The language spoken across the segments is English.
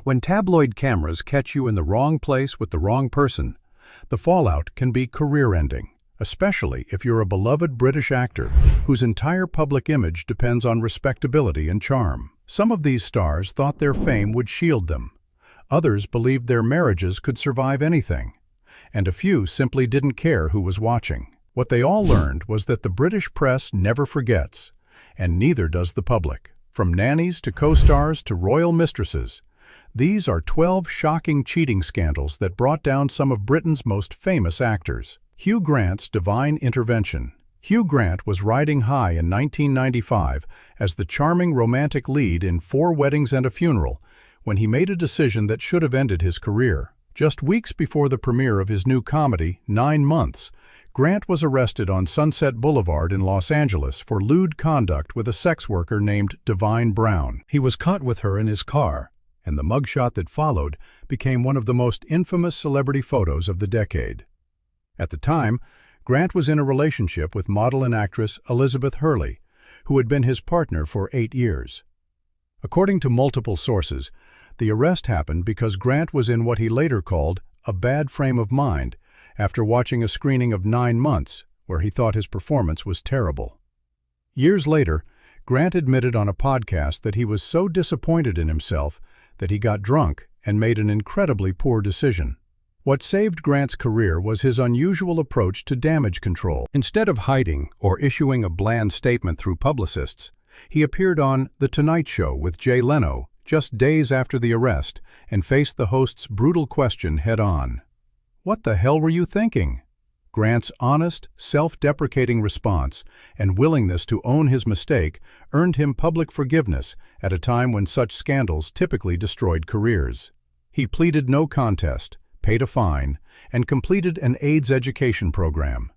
When tabloid cameras catch you in the wrong place with the wrong person, the fallout can be career-ending, especially if you're a beloved British actor whose entire public image depends on respectability and charm. Some of these stars thought their fame would shield them. Others believed their marriages could survive anything. And a few simply didn't care who was watching. What they all learned was that the British press never forgets, and neither does the public. From nannies to co-stars to royal mistresses, these are 12 shocking cheating scandals that brought down some of Britain's most famous actors. Hugh Grant's divine intervention. Hugh Grant was riding high in 1995 as the charming romantic lead in 4 Weddings and a Funeral when he made a decision that should have ended his career. Just weeks before the premiere of his new comedy, 9 Months, Grant was arrested on Sunset Boulevard in Los Angeles for lewd conduct with a sex worker named Divine Brown. He was caught with her in his car, and the mugshot that followed became one of the most infamous celebrity photos of the decade. At the time, Grant was in a relationship with model and actress Elizabeth Hurley, who had been his partner for 8 years. According to multiple sources, the arrest happened because Grant was in what he later called a bad frame of mind after watching a screening of 9 Months, where he thought his performance was terrible. Years later, Grant admitted on a podcast that he was so disappointed in himself that he got drunk and made an incredibly poor decision. What saved Grant's career was his unusual approach to damage control. Instead of hiding or issuing a bland statement through publicists, he appeared on The Tonight Show with Jay Leno just days after the arrest and faced the host's brutal question head-on. "What the hell were you thinking?" Grant's honest, self-deprecating response and willingness to own his mistake earned him public forgiveness at a time when such scandals typically destroyed careers. He pleaded no contest, paid a fine, and completed an AIDS education program.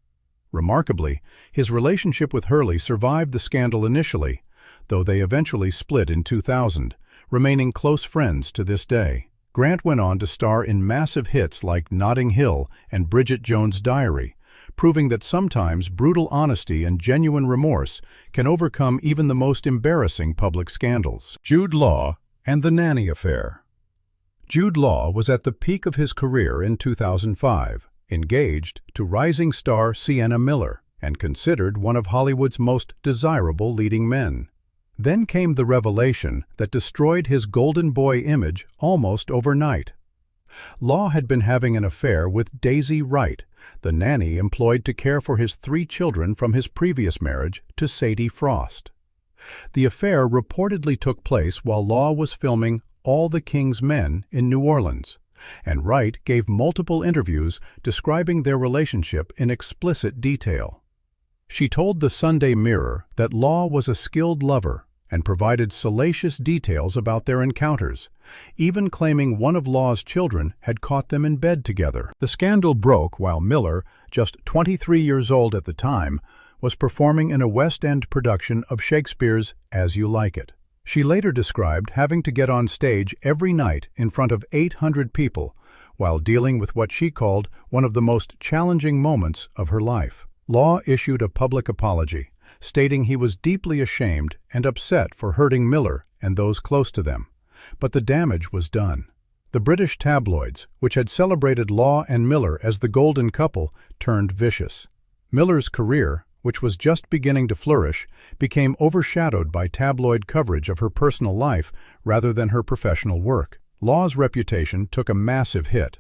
Remarkably, his relationship with Hurley survived the scandal initially, though they eventually split in 2000, remaining close friends to this day. Grant went on to star in massive hits like Notting Hill and Bridget Jones' Diary, proving that sometimes brutal honesty and genuine remorse can overcome even the most embarrassing public scandals. Jude Law and the nanny affair. Jude Law was at the peak of his career in 2005, engaged to rising star Sienna Miller, and considered one of Hollywood's most desirable leading men. Then came the revelation that destroyed his golden boy image almost overnight. Law had been having an affair with Daisy Wright, the nanny employed to care for his 3 children from his previous marriage to Sadie Frost. The affair reportedly took place while Law was filming All the King's Men in New Orleans, and Wright gave multiple interviews describing their relationship in explicit detail. She told the Sunday Mirror that Law was a skilled lover and provided salacious details about their encounters, even claiming one of Law's children had caught them in bed together. The scandal broke while Miller, just 23 years old at the time, was performing in a West End production of Shakespeare's As You Like It. She later described having to get on stage every night in front of 800 people while dealing with what she called one of the most challenging moments of her life. Law issued a public apology, stating he was deeply ashamed and upset for hurting Miller and those close to them, but the damage was done. The British tabloids, which had celebrated Law and Miller as the golden couple, turned vicious. Miller's career, which was just beginning to flourish, became overshadowed by tabloid coverage of her personal life rather than her professional work. Law's reputation took a massive hit,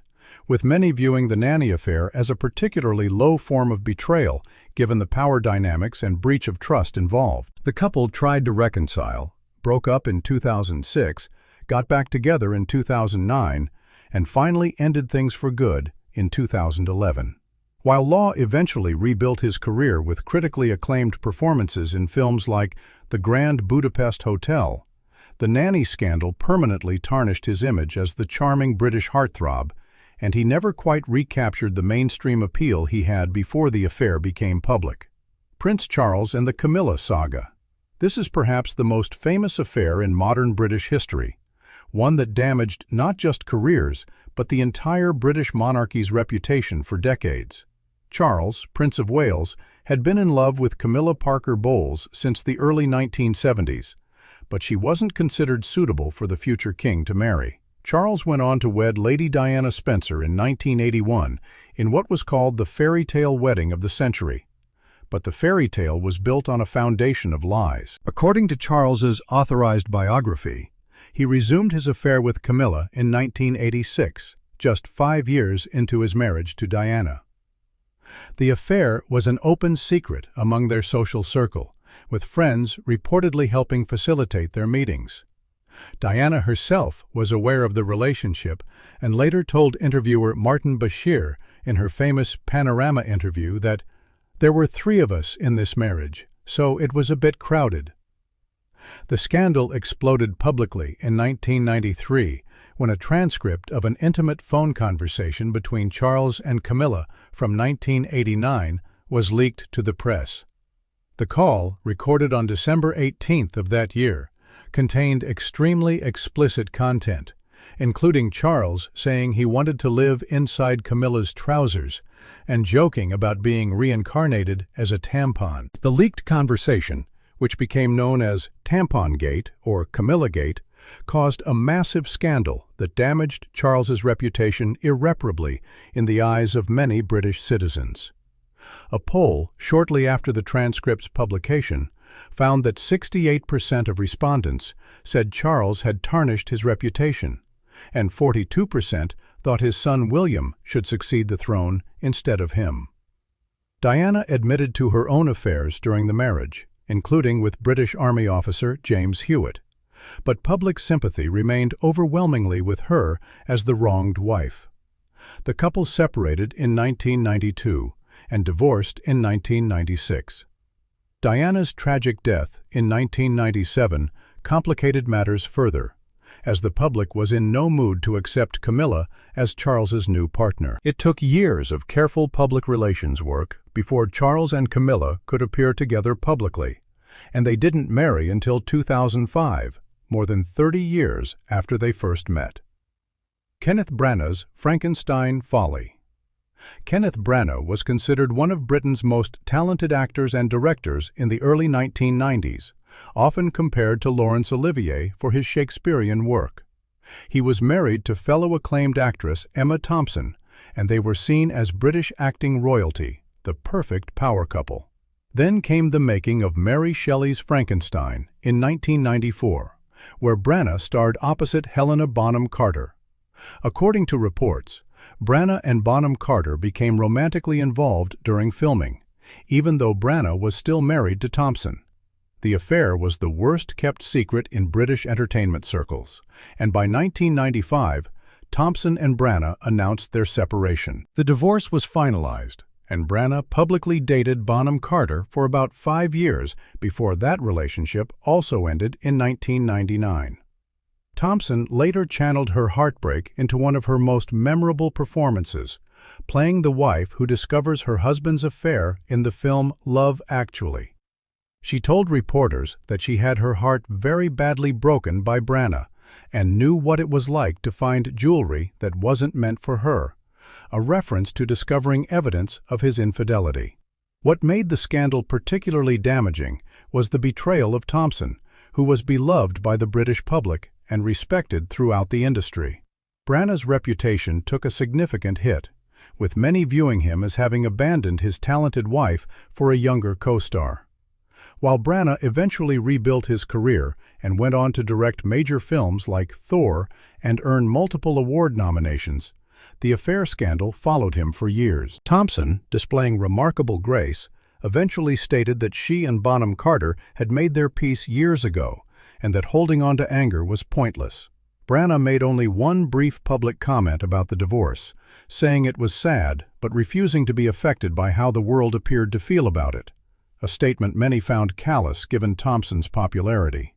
with many viewing the nanny affair as a particularly low form of betrayal given the power dynamics and breach of trust involved. The couple tried to reconcile, broke up in 2006, got back together in 2009, and finally ended things for good in 2011. While Law eventually rebuilt his career with critically acclaimed performances in films like The Grand Budapest Hotel, the nanny scandal permanently tarnished his image as the charming British heartthrob, and he never quite recaptured the mainstream appeal he had before the affair became public. Prince Charles and the Camilla saga. This is perhaps the most famous affair in modern British history, one that damaged not just careers, but the entire British monarchy's reputation for decades. Charles, Prince of Wales, had been in love with Camilla Parker Bowles since the early 1970s, but she wasn't considered suitable for the future king to marry. Charles went on to wed Lady Diana Spencer in 1981 in what was called the fairy tale wedding of the century. But the fairy tale was built on a foundation of lies. According to Charles's authorized biography, he resumed his affair with Camilla in 1986, just 5 years into his marriage to Diana. The affair was an open secret among their social circle, with friends reportedly helping facilitate their meetings. Diana herself was aware of the relationship and later told interviewer Martin Bashir in her famous Panorama interview that, "There were 3 of us in this marriage, so it was a bit crowded." The scandal exploded publicly in 1993 when a transcript of an intimate phone conversation between Charles and Camilla from 1989 was leaked to the press. The call, recorded on December 18th of that year, contained extremely explicit content, including Charles saying he wanted to live inside Camilla's trousers and joking about being reincarnated as a tampon. The leaked conversation, which became known as Tampongate or Camillagate, caused a massive scandal that damaged Charles's reputation irreparably in the eyes of many British citizens. A poll shortly after the transcript's publication found that 68% of respondents said Charles had tarnished his reputation, and 42% thought his son William should succeed the throne instead of him. Diana admitted to her own affairs during the marriage, including with British Army officer James Hewitt, but public sympathy remained overwhelmingly with her as the wronged wife. The couple separated in 1992 and divorced in 1996. Diana's tragic death in 1997 complicated matters further, as the public was in no mood to accept Camilla as Charles's new partner. It took years of careful public relations work before Charles and Camilla could appear together publicly, and they didn't marry until 2005, more than 30 years after they first met. Kenneth Branagh's Frankenstein Folly. Kenneth Branagh was considered one of Britain's most talented actors and directors in the early 1990s, often compared to Laurence Olivier for his Shakespearean work. He was married to fellow acclaimed actress Emma Thompson, and they were seen as British acting royalty, the perfect power couple. Then came the making of Mary Shelley's Frankenstein in 1994, where Branagh starred opposite Helena Bonham Carter. According to reports, Branagh and Bonham Carter became romantically involved during filming, even though Branagh was still married to Thompson. The affair was the worst-kept secret in British entertainment circles, and by 1995, Thompson and Branagh announced their separation. The divorce was finalized, and Branagh publicly dated Bonham Carter for about 5 years before that relationship also ended in 1999. Thompson later channeled her heartbreak into one of her most memorable performances, playing the wife who discovers her husband's affair in the film Love Actually. She told reporters that she had her heart very badly broken by Branagh and knew what it was like to find jewelry that wasn't meant for her, a reference to discovering evidence of his infidelity. What made the scandal particularly damaging was the betrayal of Thompson, who was beloved by the British public and respected throughout the industry. Branagh's reputation took a significant hit, with many viewing him as having abandoned his talented wife for a younger co-star. While Branagh eventually rebuilt his career and went on to direct major films like Thor and earn multiple award nominations, the affair scandal followed him for years. Thompson, displaying remarkable grace, eventually stated that she and Bonham Carter had made their peace years ago and that holding on to anger was pointless. Branagh made only one brief public comment about the divorce, saying it was sad but refusing to be affected by how the world appeared to feel about it, a statement many found callous given Thompson's popularity.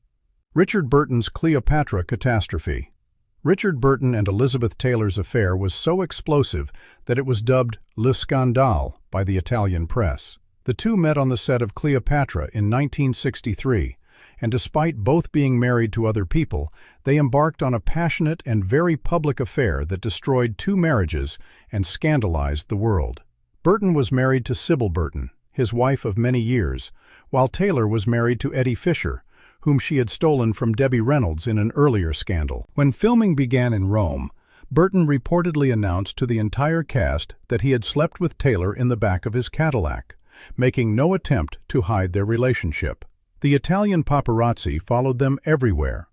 Richard Burton's Cleopatra catastrophe. Richard Burton and Elizabeth Taylor's affair was so explosive that it was dubbed Le Scandale by the Italian press. The two met on the set of Cleopatra in 1963, and despite both being married to other people, they embarked on a passionate and very public affair that destroyed 2 marriages and scandalized the world. Burton was married to Sybil Burton, his wife of many years, while Taylor was married to Eddie Fisher, whom she had stolen from Debbie Reynolds in an earlier scandal. When filming began in Rome, Burton reportedly announced to the entire cast that he had slept with Taylor in the back of his Cadillac, making no attempt to hide their relationship. The Italian paparazzi followed them everywhere,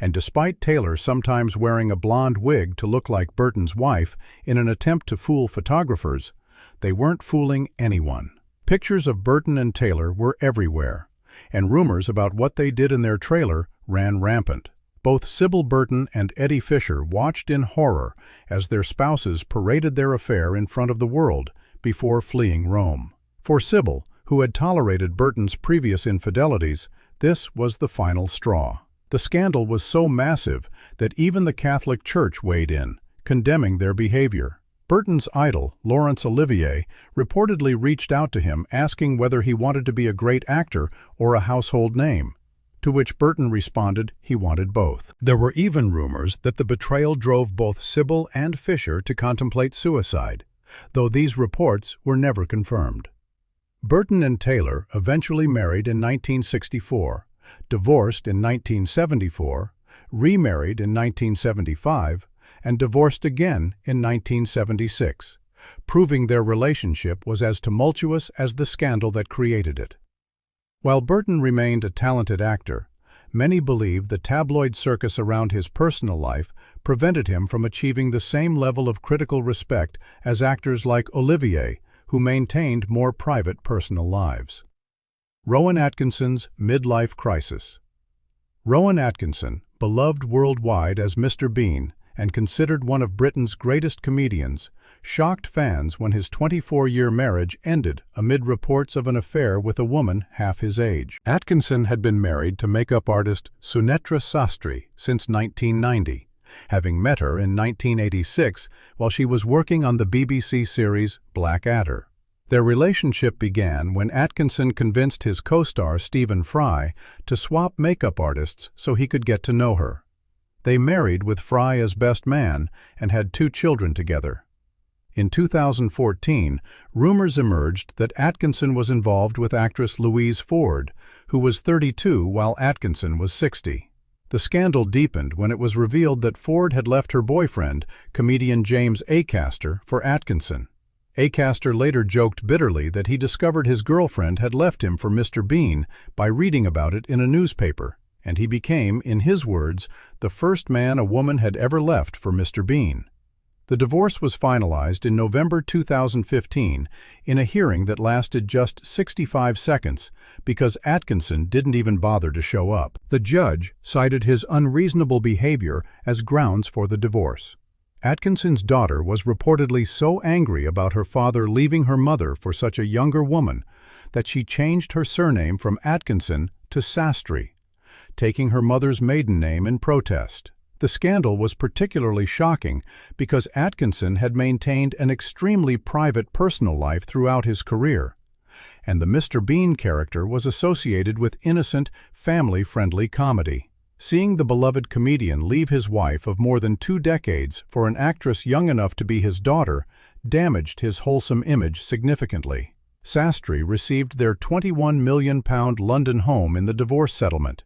and despite Taylor sometimes wearing a blonde wig to look like Burton's wife in an attempt to fool photographers, they weren't fooling anyone. Pictures of Burton and Taylor were everywhere, and rumors about what they did in their trailer ran rampant. Both Sybil Burton and Eddie Fisher watched in horror as their spouses paraded their affair in front of the world before fleeing Rome. For Sybil, who had tolerated Burton's previous infidelities, this was the final straw. The scandal was so massive that even the Catholic Church weighed in, condemning their behavior. Burton's idol, Laurence Olivier, reportedly reached out to him asking whether he wanted to be a great actor or a household name, to which Burton responded he wanted both. There were even rumors that the betrayal drove both Sybil and Fisher to contemplate suicide, though these reports were never confirmed. Burton and Taylor eventually married in 1964, divorced in 1974, remarried in 1975, and divorced again in 1976, proving their relationship was as tumultuous as the scandal that created it. While Burton remained a talented actor, many believe the tabloid circus around his personal life prevented him from achieving the same level of critical respect as actors like Olivier, who maintained more private personal lives. Rowan Atkinson's midlife crisis. Rowan Atkinson, beloved worldwide as Mr. Bean and considered one of Britain's greatest comedians, shocked fans when his 24-year marriage ended amid reports of an affair with a woman half his age. Atkinson had been married to makeup artist Sunetra Sastry since 1990, having met her in 1986 while she was working on the BBC series Blackadder. Their relationship began when Atkinson convinced his co-star Stephen Fry to swap makeup artists so he could get to know her. They married with Fry as best man and had 2 children together. In 2014, rumors emerged that Atkinson was involved with actress Louise Ford, who was 32 while Atkinson was 60. The scandal deepened when it was revealed that Ford had left her boyfriend, comedian James Acaster, for Atkinson. Acaster later joked bitterly that he discovered his girlfriend had left him for Mr. Bean by reading about it in a newspaper, and he became, in his words, the first man a woman had ever left for Mr. Bean. The divorce was finalized in November 2015 in a hearing that lasted just 65 seconds because Atkinson didn't even bother to show up. The judge cited his unreasonable behavior as grounds for the divorce. Atkinson's daughter was reportedly so angry about her father leaving her mother for such a younger woman that she changed her surname from Atkinson to Sastry, taking her mother's maiden name in protest. The scandal was particularly shocking because Atkinson had maintained an extremely private personal life throughout his career, and the Mr. Bean character was associated with innocent, family-friendly comedy. Seeing the beloved comedian leave his wife of more than 2 decades for an actress young enough to be his daughter damaged his wholesome image significantly. Sastry received their £21 million London home in the divorce settlement,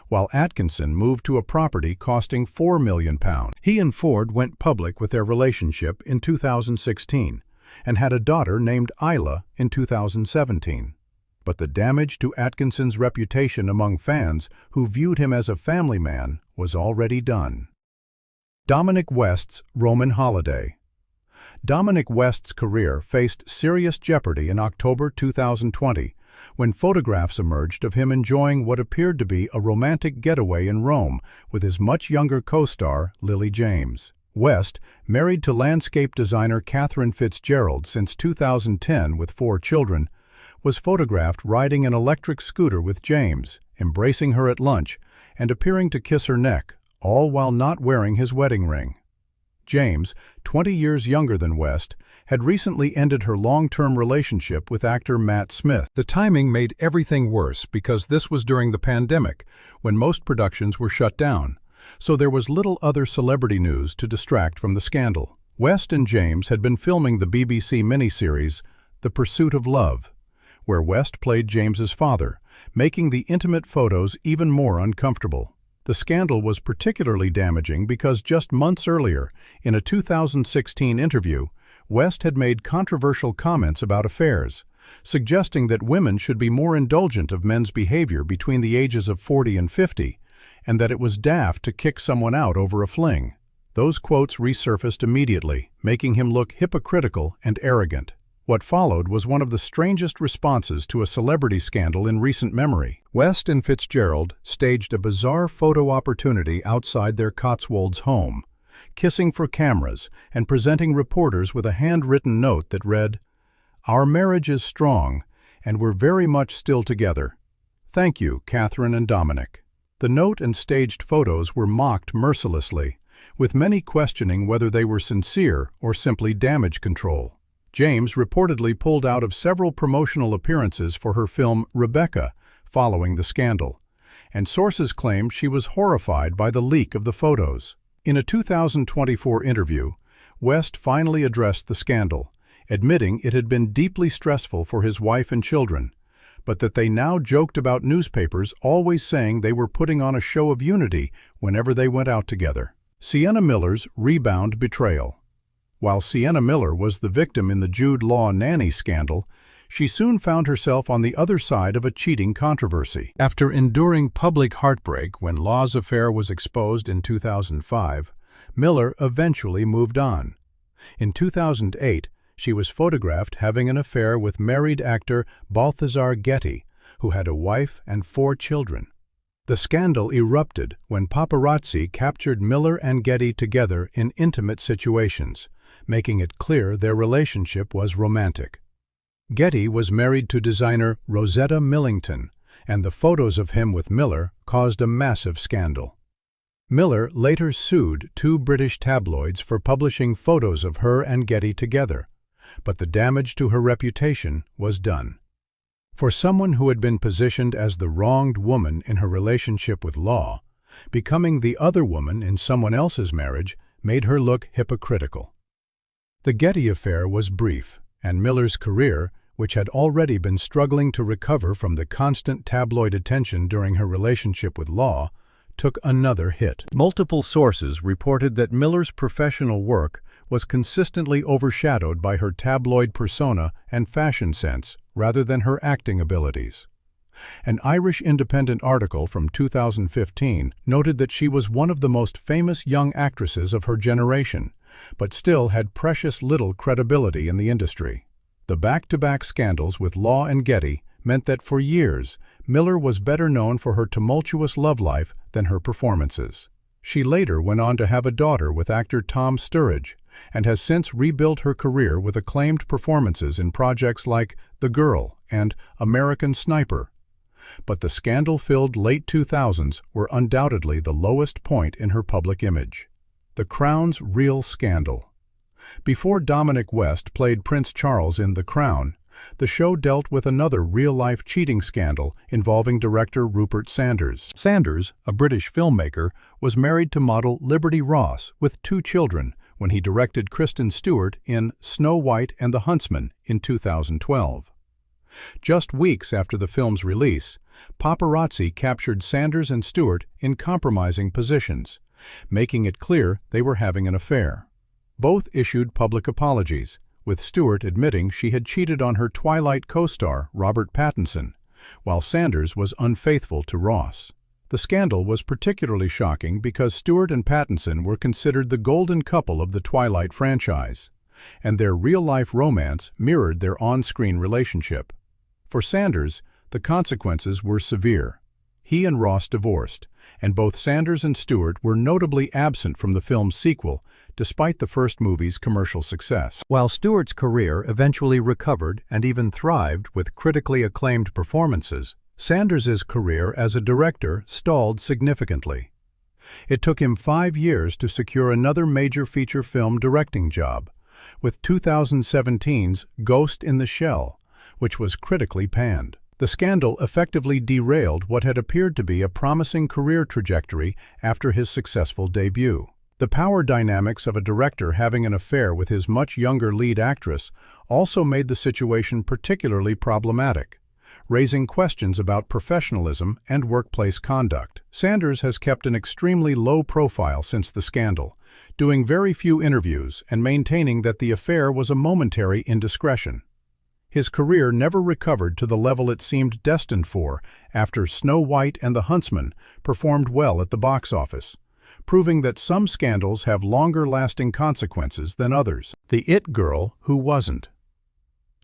while Atkinson moved to a property costing £4 million. He and Ford went public with their relationship in 2016 and had a daughter named Isla in 2017. But the damage to Atkinson's reputation among fans who viewed him as a family man was already done. Dominic West's Roman holiday. Dominic West's career faced serious jeopardy in October 2020 when photographs emerged of him enjoying what appeared to be a romantic getaway in Rome with his much younger co-star Lily James. West, married to landscape designer Catherine Fitzgerald since 2010 with 4 children, was photographed riding an electric scooter with James, embracing her at lunch, and appearing to kiss her neck, all while not wearing his wedding ring. James, 20 years younger than West, had recently ended her long-term relationship with actor Matt Smith. The timing made everything worse because this was during the pandemic, when most productions were shut down, so there was little other celebrity news to distract from the scandal. West and James had been filming the BBC miniseries The Pursuit of Love, where West played James's father, making the intimate photos even more uncomfortable. The scandal was particularly damaging because just months earlier, in a 2016 interview, West had made controversial comments about affairs, suggesting that women should be more indulgent of men's behavior between the ages of 40 and 50, and that it was daft to kick someone out over a fling. Those quotes resurfaced immediately, making him look hypocritical and arrogant. What followed was one of the strangest responses to a celebrity scandal in recent memory. West and Fitzgerald staged a bizarre photo opportunity outside their Cotswolds home, kissing for cameras and presenting reporters with a handwritten note that read, "Our marriage is strong, and we're very much still together. Thank you, Catherine and Dominic." The note and staged photos were mocked mercilessly, with many questioning whether they were sincere or simply damage control. James reportedly pulled out of several promotional appearances for her film Rebecca following the scandal, and sources claimed she was horrified by the leak of the photos. In a 2024 interview, West finally addressed the scandal, admitting it had been deeply stressful for his wife and children, but that they now joked about newspapers always saying they were putting on a show of unity whenever they went out together. Sienna Miller's rebound betrayal. While Sienna Miller was the victim in the Jude Law nanny scandal, she soon found herself on the other side of a cheating controversy. After enduring public heartbreak when Law's affair was exposed in 2005, Miller eventually moved on. In 2008, she was photographed having an affair with married actor Balthazar Getty, who had a wife and 4 children. The scandal erupted when paparazzi captured Miller and Getty together in intimate situations, making it clear their relationship was romantic. Getty was married to designer Rosetta Millington, and the photos of him with Miller caused a massive scandal. Miller later sued 2 British tabloids for publishing photos of her and Getty together, but the damage to her reputation was done. For someone who had been positioned as the wronged woman in her relationship with Law, becoming the other woman in someone else's marriage made her look hypocritical. The Getty affair was brief, and Miller's career, which had already been struggling to recover from the constant tabloid attention during her relationship with Law, took another hit. Multiple sources reported that Miller's professional work was consistently overshadowed by her tabloid persona and fashion sense rather than her acting abilities. An Irish Independent article from 2015 noted that she was one of the most famous young actresses of her generation, but still had precious little credibility in the industry. The back-to-back scandals with Law and Getty meant that for years, Miller was better known for her tumultuous love life than her performances. She later went on to have a daughter with actor Tom Sturridge, and has since rebuilt her career with acclaimed performances in projects like The Girl and American Sniper. But the scandal-filled late 2000s were undoubtedly the lowest point in her public image. The Crown's real scandal. Before Dominic West played Prince Charles in The Crown, the show dealt with another real-life cheating scandal involving director Rupert Sanders. Sanders, a British filmmaker, was married to model Liberty Ross with 2 children when he directed Kristen Stewart in Snow White and the Huntsman in 2012. Just weeks after the film's release, paparazzi captured Sanders and Stewart in compromising positions, making it clear they were having an affair. Both issued public apologies, with Stewart admitting she had cheated on her Twilight co-star Robert Pattinson, while Sanders was unfaithful to Ross. The scandal was particularly shocking because Stewart and Pattinson were considered the golden couple of the Twilight franchise, and their real-life romance mirrored their on-screen relationship. For Sanders, the consequences were severe. He and Ross divorced, and both Sanders and Stewart were notably absent from the film's sequel, despite the first movie's commercial success. While Stewart's career eventually recovered and even thrived with critically acclaimed performances, Sanders's career as a director stalled significantly. It took him 5 years to secure another major feature film directing job, with 2017's Ghost in the Shell, which was critically panned. The scandal effectively derailed what had appeared to be a promising career trajectory after his successful debut. The power dynamics of a director having an affair with his much younger lead actress also made the situation particularly problematic, raising questions about professionalism and workplace conduct. Sanders has kept an extremely low profile since the scandal, doing very few interviews and maintaining that the affair was a momentary indiscretion. His career never recovered to the level it seemed destined for after Snow White and the Huntsman performed well at the box office, proving that some scandals have longer-lasting consequences than others. The it girl who wasn't.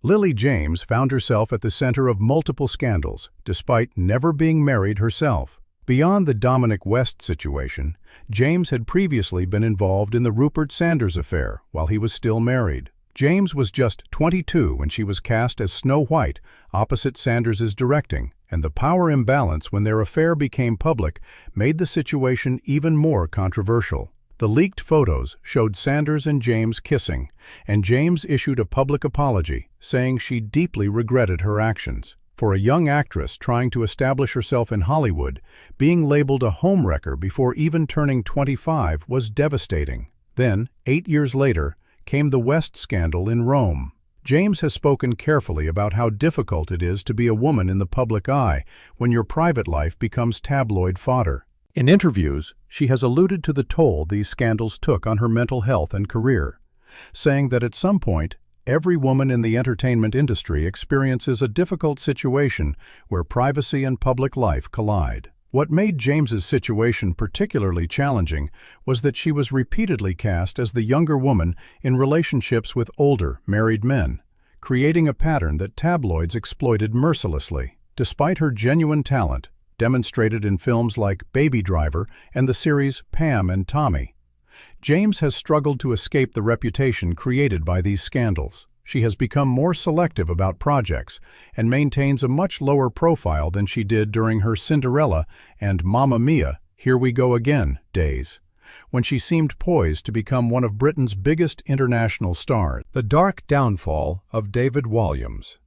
Lily James found herself at the center of multiple scandals, despite never being married herself. Beyond the Dominic West situation, James had previously been involved in the Rupert Sanders affair while he was still married. James was just 22 when she was cast as Snow White opposite Sanders's directing, and the power imbalance when their affair became public made the situation even more controversial. The leaked photos showed Sanders and James kissing, and James issued a public apology, saying she deeply regretted her actions. For a young actress trying to establish herself in Hollywood, being labeled a homewrecker before even turning 25 was devastating. Then, 8 years later, came the West scandal in Rome. James has spoken carefully about how difficult it is to be a woman in the public eye when your private life becomes tabloid fodder. In interviews, she has alluded to the toll these scandals took on her mental health and career, saying that at some point, every woman in the entertainment industry experiences a difficult situation where privacy and public life collide. What made James's situation particularly challenging was that she was repeatedly cast as the younger woman in relationships with older, married men, creating a pattern that tabloids exploited mercilessly. Despite her genuine talent, demonstrated in films like Baby Driver and the series Pam and Tommy, James has struggled to escape the reputation created by these scandals. She has become more selective about projects and maintains a much lower profile than she did during her Cinderella and Mamma Mia, Here We Go Again days, when she seemed poised to become one of Britain's biggest international stars. The dark downfall of David Walliams.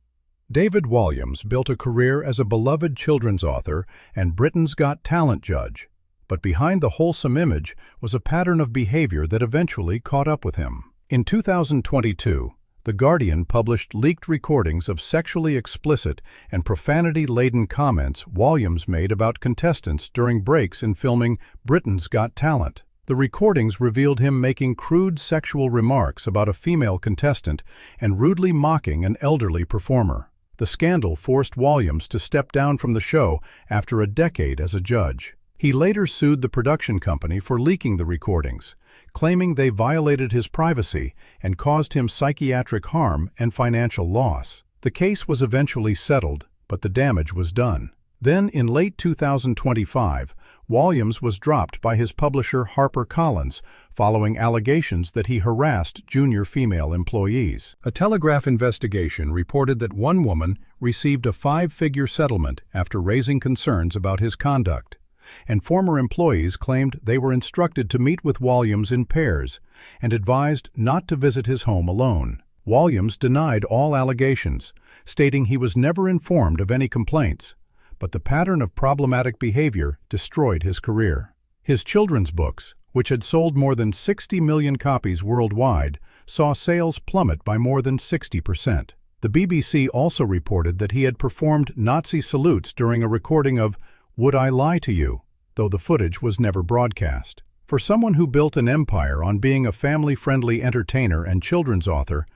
David Walliams built a career as a beloved children's author and Britain's Got Talent judge, but behind the wholesome image was a pattern of behavior that eventually caught up with him. In 2022, The Guardian published leaked recordings of sexually explicit and profanity-laden comments Walliams made about contestants during breaks in filming Britain's Got Talent. The recordings revealed him making crude sexual remarks about a female contestant and rudely mocking an elderly performer. The scandal forced Walliams to step down from the show after a decade as a judge. He later sued the production company for leaking the recordings, claiming they violated his privacy and caused him psychiatric harm and financial loss. The case was eventually settled, but the damage was done. Then, in late 2025, Walliams was dropped by his publisher HarperCollins following allegations that he harassed junior female employees. A Telegraph investigation reported that one woman received a 5-figure settlement after raising concerns about his conduct, and former employees claimed they were instructed to meet with Walliams in pairs and advised not to visit his home alone. Walliams denied all allegations, stating he was never informed of any complaints, but the pattern of problematic behavior destroyed his career. His children's books, which had sold more than 60 million copies worldwide, saw sales plummet by more than 60%. The BBC also reported that he had performed Nazi salutes during a recording of Would I Lie to You?, though the footage was never broadcast. For someone who built an empire on being a family-friendly entertainer and children's author,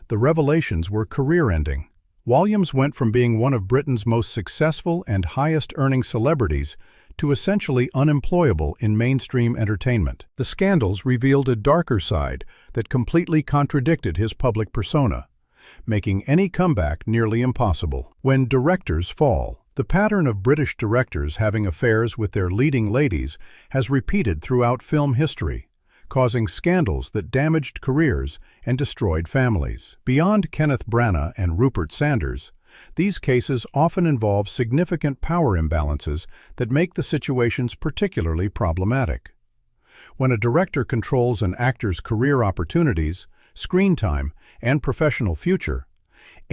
the revelations were career-ending. Walliams went from being one of Britain's most successful and highest-earning celebrities to essentially unemployable in mainstream entertainment. The scandals revealed a darker side that completely contradicted his public persona, making any comeback nearly impossible. When directors fall. The pattern of British directors having affairs with their leading ladies has repeated throughout film history, causing scandals that damaged careers and destroyed families. Beyond Kenneth Branagh and Rupert Sanders, these cases often involve significant power imbalances that make the situations particularly problematic. When a director controls an actor's career opportunities, screen time, and professional future,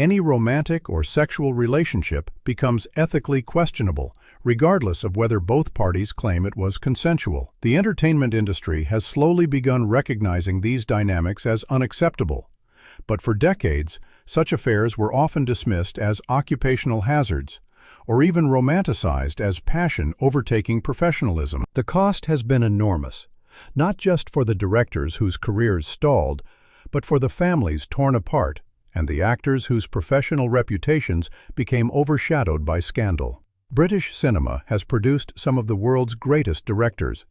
any romantic or sexual relationship becomes ethically questionable, regardless of whether both parties claim it was consensual. The entertainment industry has slowly begun recognizing these dynamics as unacceptable. But for decades, such affairs were often dismissed as occupational hazards, or even romanticized as passion overtaking professionalism. The cost has been enormous, not just for the directors whose careers stalled, but for the families torn apart and the actors whose professional reputations became overshadowed by scandal. British cinema has produced some of the world's greatest directors,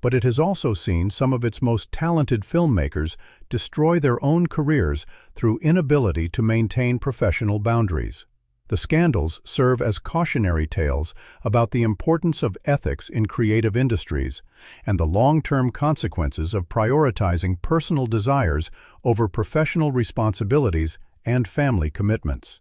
but it has also seen some of its most talented filmmakers destroy their own careers through inability to maintain professional boundaries. The scandals serve as cautionary tales about the importance of ethics in creative industries and the long-term consequences of prioritizing personal desires over professional responsibilities and family commitments,